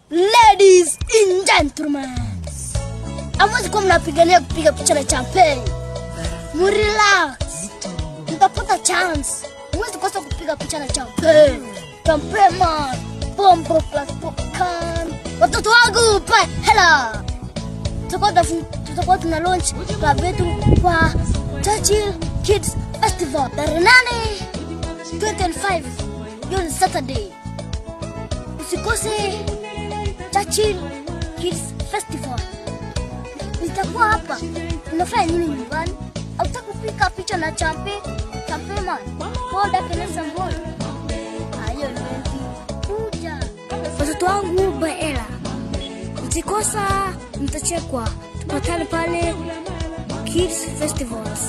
Ladies and gentlemen, amwezi kuwa mnapigania kupiga picha na champagne. Murelax, mtapata chance. Amwezi kosa kupiga picha na champagne. Champagne man, bombo plus popcorn. Watoto wangu pa hela. Tutakuwa tuna launch club yetu kwa Churchill Kids Festival tarehe 8, 25 June Saturday. Usikose Churchill Kids Festival. Nitakuwa hapa. Unafanya nini nyumbani? Hautaki kupika picha na champagne man. Boda kenesa mbona? Ayo ndio. Kuja. Watoto wangu baela. Msikosa mtachekwa. Tupatane pale Kids Festivals.